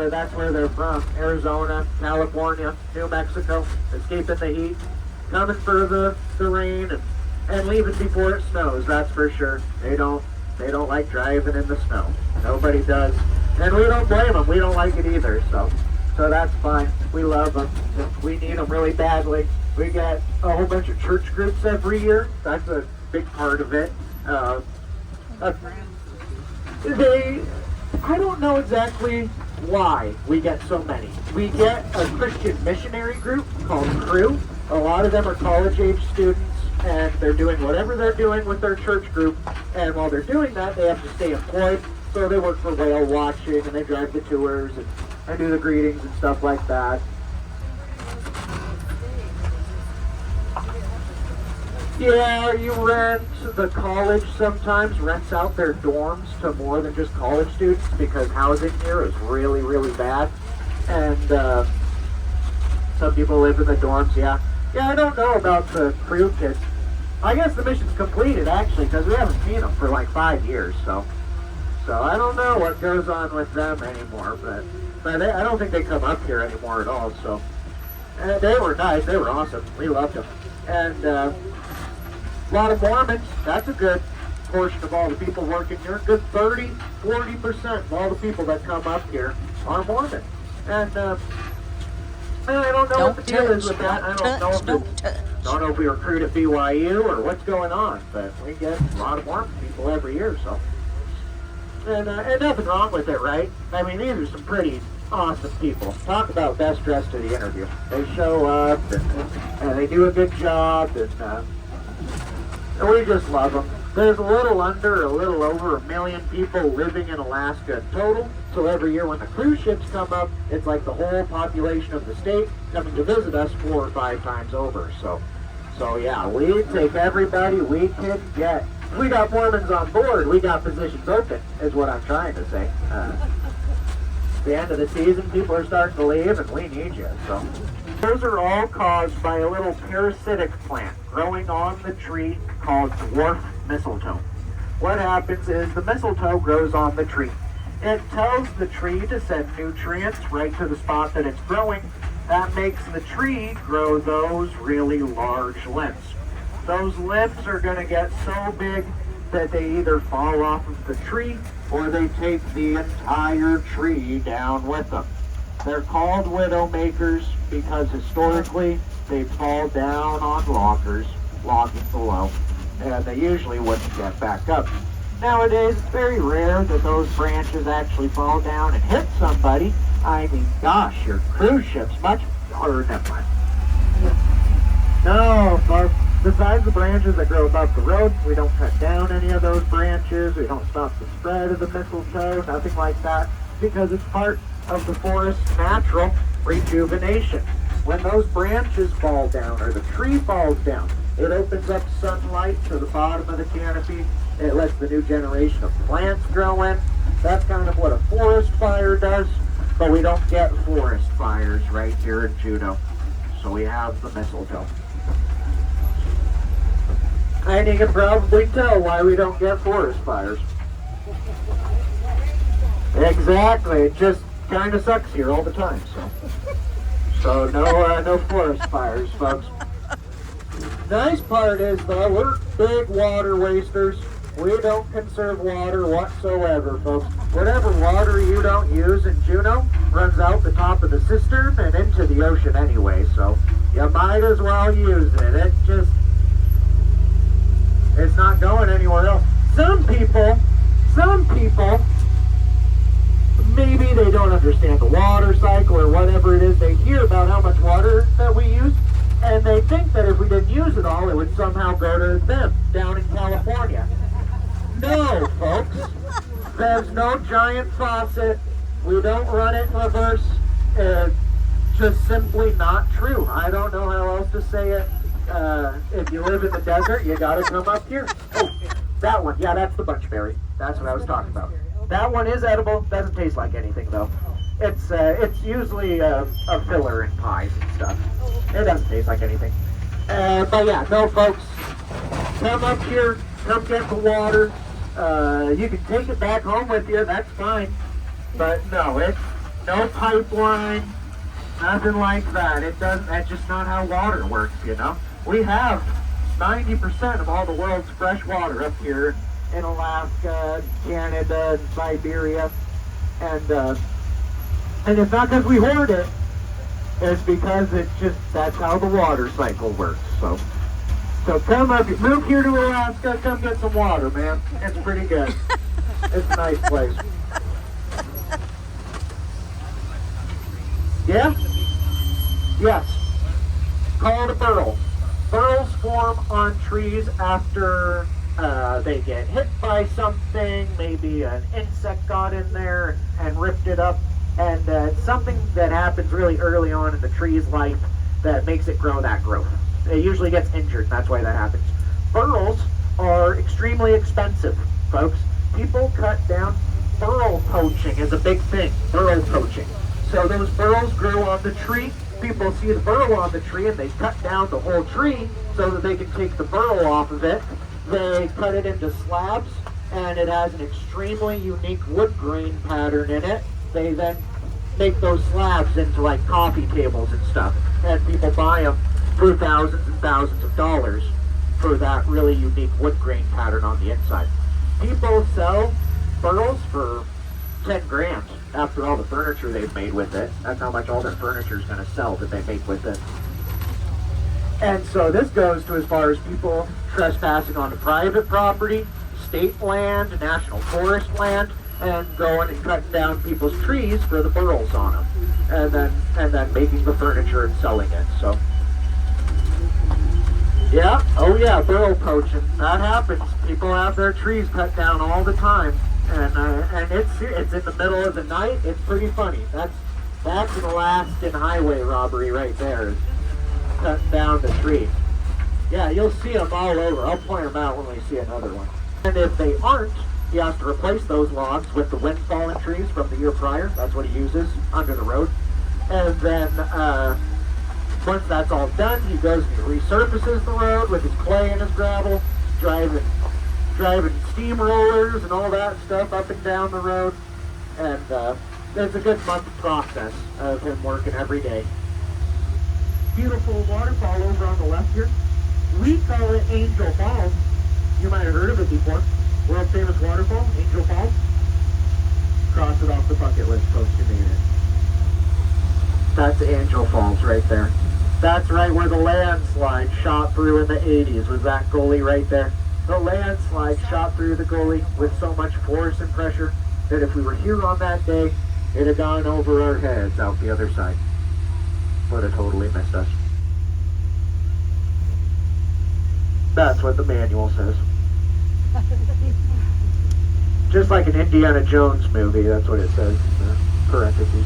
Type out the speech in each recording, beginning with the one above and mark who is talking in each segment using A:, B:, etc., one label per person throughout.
A: but that's where they're from. Arizona, California, New Mexico, escaping the heat, coming for the rain and leaving before it snows, that's for sure. They don't like driving in the snow. Nobody does. And we don't blame them. We don't like it either, so that's fine. We love them. We need them really badly. We get a whole bunch of church groups every year. That's a big part of it. I don't know exactly why we get so many. We get a Christian missionary group called Crew. A lot of them are college-age students, and they're doing whatever they're doing with their church group. And while they're doing that, they have to stay employed. So they work for whale watching, and they drive the tours, and do the greetings and stuff like that. Yeah, you rent, the college sometimes rents out their dorms to more than just college students because housing here is really, really bad. And some people live in the dorms, yeah. Yeah, I don't know about the Crew kids. I guess the mission's completed, actually, because we haven't seen them for like 5 years, so I don't know what goes on with them anymore, but I don't think they come up here anymore at all, so. And they were nice, they were awesome, we loved them. And a lot of Mormons, that's a good portion of all the people working here. Good 30-40% of all the people that come up here are Mormon. And I don't know what the deal is with that. I don't know if we recruit at BYU or what's going on, but we get a lot of Mormon people every year, so. And nothing wrong with it, right? I mean, these are some pretty awesome people. Talk about best dressed to the interview. They show up, and they do a good job, and we just love them. There's a little over 1 million people living in Alaska total. So every year when the cruise ships come up, it's like the whole population of the state coming to visit us 4 or 5 times over. So yeah, we take everybody we can get. We got Mormons on board. We got positions open, is what I'm trying to say. At the end of the season, people are starting to leave, and we need you. So those are all caused by a little parasitic plant growing on the tree called dwarf mistletoe. What happens is the mistletoe grows on the tree. It tells the tree to send nutrients right to the spot that it's growing. That makes the tree grow those really large limbs. Those limbs are going to get so big that they either fall off of the tree or they take the entire tree down with them. They're called widow makers because historically they fall down on loggers logging below, and they usually wouldn't get back up. Nowadays, it's very rare that those branches actually fall down and hit somebody. I mean, gosh, your cruise ship's much harder than mine. No, folks. Besides the branches that grow above the road, we don't cut down any of those branches. We don't stop the spread of the mistletoe, nothing like that, because it's part of the forest's natural rejuvenation. When those branches fall down or the tree falls down, it opens up sunlight to the bottom of the canopy. It lets the new generation of plants grow in. That's kind of what a forest fire does, but we don't get forest fires right here in Juneau. So we have the mistletoe. And you can probably tell why we don't get forest fires. Exactly, it just kind of sucks here all the time. So no forest fires, folks. Nice part is though, we're big water wasters. We don't conserve water whatsoever, folks. Whatever water you don't use in Juneau runs out the top of the cistern and into the ocean anyway. So you might as well use it. It's not going anywhere else. Some people, maybe they don't understand the water cycle or whatever it is. They hear about how much water that we use, and they think that if we didn't use it all, it would somehow go to them down in California. No, folks. There's no giant faucet. We don't run it in reverse. It's just simply not true. I don't know how else to say it. If you live in the desert, you gotta come up here. Oh, that one. Yeah, that's the bunchberry. That's what I was talking about. That one is edible. Doesn't taste like anything, though. It's usually a filler in pies and stuff. It doesn't taste like anything. But yeah, no, folks. Come up here. Come get the water. You can take it back home with you. That's fine. But no, No pipeline, nothing like that. It doesn't, that's just not how water works, you know? We have 90% of all the world's fresh water up here in Alaska, Canada, and Siberia. And it's not because we hoard it. It's because it's just, that's how the water cycle works. So come up, move here to Alaska, come get some water, man. It's pretty good. It's a nice place. Yeah? Yes. Called a burl. Burls form on trees after they get hit by something. Maybe an insect got in there and ripped it up. And it's something that happens really early on in the tree's life that makes it grow that growth. It usually gets injured, and that's why that happens. Burls are extremely expensive, folks. People cut down. Burl poaching is a big thing. Burl poaching. So those burls grow on the tree. People see the burl on the tree and they cut down the whole tree so that they can take the burl off of it. They cut it into slabs and it has an extremely unique wood grain pattern in it. They then make those slabs into like coffee tables and stuff, and people buy them for thousands and thousands of dollars for that really unique wood grain pattern on the inside. People sell burls for 10 grand after all the furniture they've made with it. That's how much all their furniture is going to sell that they make with it. And so this goes to as far as people trespassing onto private property, state land, national forest land, and going and cutting down people's trees for the burls on them, and then making the furniture and selling it. So yeah, oh yeah, burl poaching, that happens. People have their trees cut down all the time. And it's in the middle of the night. It's pretty funny. That's an Alaskan highway robbery right there. Is cutting down the tree. Yeah, you'll see them all over. I'll point them out when we see another one. And if they aren't, he has to replace those logs with the wind-fallen trees from the year prior. That's what he uses under the road. And then once that's all done, he goes and resurfaces the road with his clay and his gravel, driving steamrollers and all that stuff up and down the road. And it's a good month process of him working every day. Beautiful waterfall over on the left here. We call it Angel Falls. You might have heard of it before. World famous waterfall, Angel Falls. Cross it off the bucket list, folks. You made it. That's Angel Falls right there. That's right where the landslide shot through in the 80s. Was that gully right there? The landslide shot through the gully with so much force and pressure that if we were here on that day, it'd have gone over our heads out the other side. Would have totally missed us. That's what the manual says. Just like an Indiana Jones movie, that's what it says in the parentheses.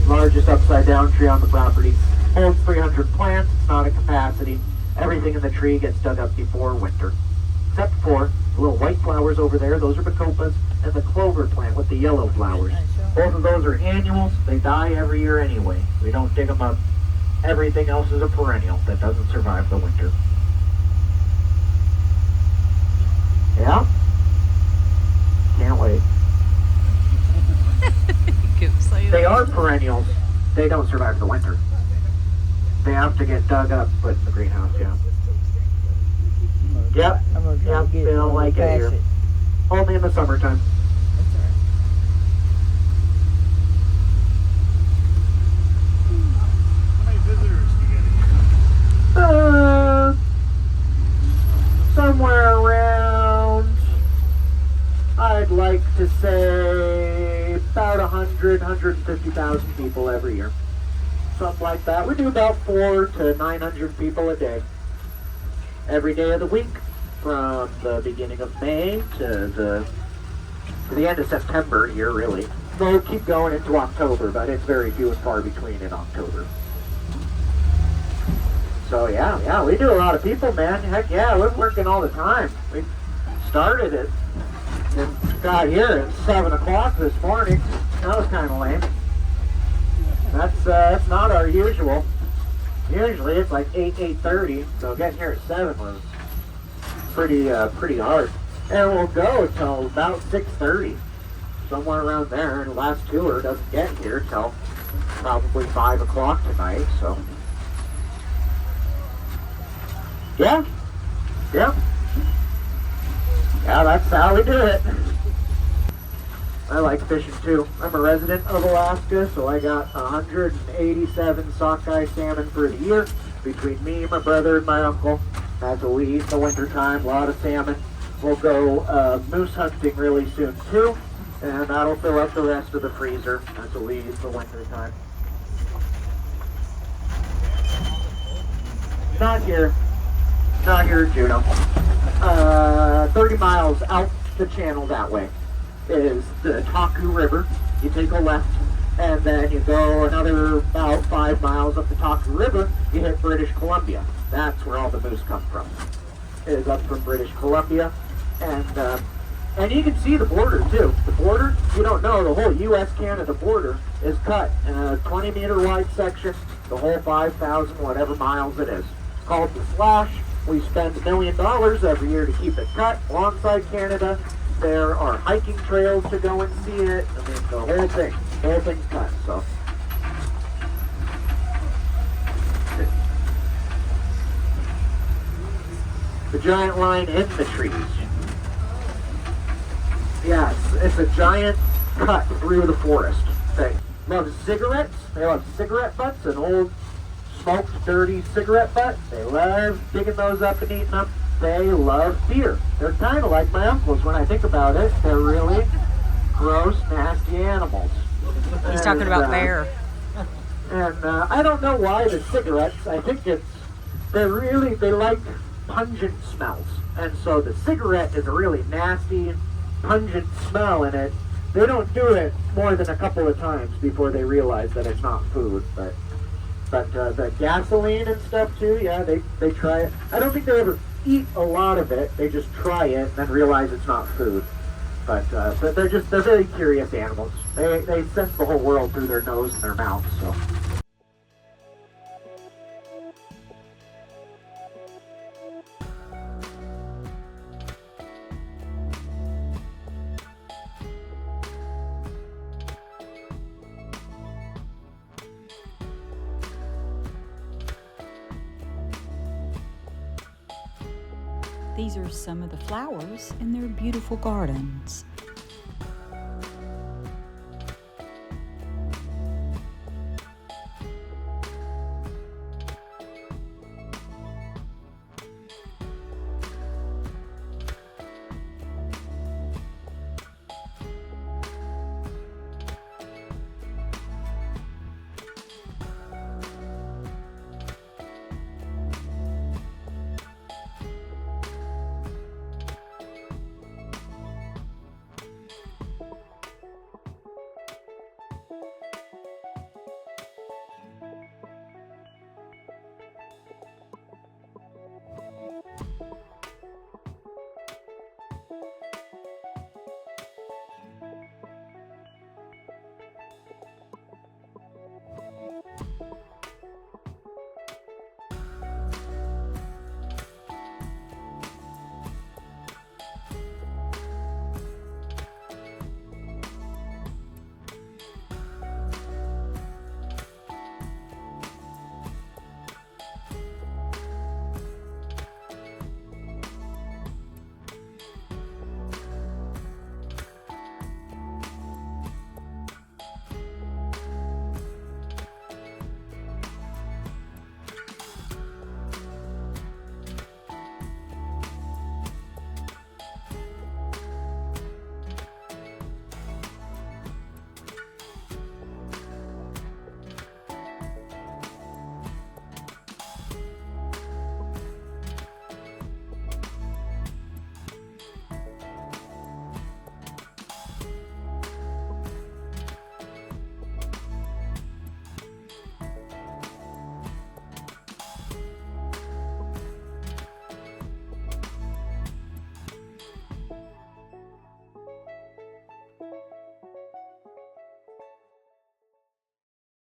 A: Largest upside down tree on the property. Holds 300 plants, it's not a capacity. Everything in the tree gets dug up before winter. Except for the little white flowers over there, those are bacopas, and the clover plant with the yellow flowers. Both of those are annuals, they die every year anyway. We don't dig them up. Everything else is a perennial that doesn't survive the winter. Yeah? Can't wait. They are perennials. They don't survive the winter. They have to get dug up, put in the greenhouse, yeah. Yep, yep, they don't like it here. Only in the summertime.
B: How many visitors do you get?
A: Somewhere around, I'd like to say about 150,000 people every year. Something like that. We do about 400 to 900 people a day. Every day of the week, from the beginning of May to the end of September here, really. We'll keep going into October, but it's very few and far between in October. So yeah, we do a lot of people, man. Heck yeah, we're working all the time. We started it and got here at 7 o'clock this morning. That was kind of lame. That's not our usual. Usually it's like 8:30, so getting here at 7 was pretty hard. And we'll go till about 6:30. somewhere around there. And the last tour doesn't get here till probably 5 o'clock tonight, so. Yeah. Yep. Yeah, that's how we do it. I like fishing too. I'm a resident of Alaska, so I got 187 sockeye salmon for the year between me, my brother, and my uncle. As we eat in the wintertime, a lot of salmon. We'll go moose hunting really soon too, and that'll fill up the rest of the freezer as we eat in the wintertime. Not here. Not here in Juneau. 30 miles out the channel that way is the Taku River. You take a left, and then you go another about 5 miles up the Taku River, you hit British Columbia. That's where all the moose come from. It is up from British Columbia, and you can see the border too. The border, you don't know, the whole U.S.-Canada border is cut in a 20-meter wide section, the whole 5,000 whatever miles it is. It's called the Slash. We spend $1 million every year to keep it cut alongside Canada. There are hiking trails to go and see it. I mean, the whole thing's cut, so. The giant line in the trees. Yes, it's a giant cut through the forest. They love cigarettes. They love cigarette butts, and old smoked, dirty cigarette butts. They love digging those up and eating them. They love beer. They're kind of like my uncles when I think about it. They're really gross, nasty animals.
C: He's talking about bear.
A: And I don't know why the cigarettes, I think they like pungent smells. And so the cigarette is a really nasty, pungent smell in it. They don't do it more than a couple of times before they realize that it's not food. But the gasoline and stuff too, yeah, they try it. I don't think they ever eat a lot of it. They just try it and then realize it's not food. But they're very curious animals. They sense the whole world through their nose and their mouth, so.
C: These are some of the flowers in their beautiful gardens.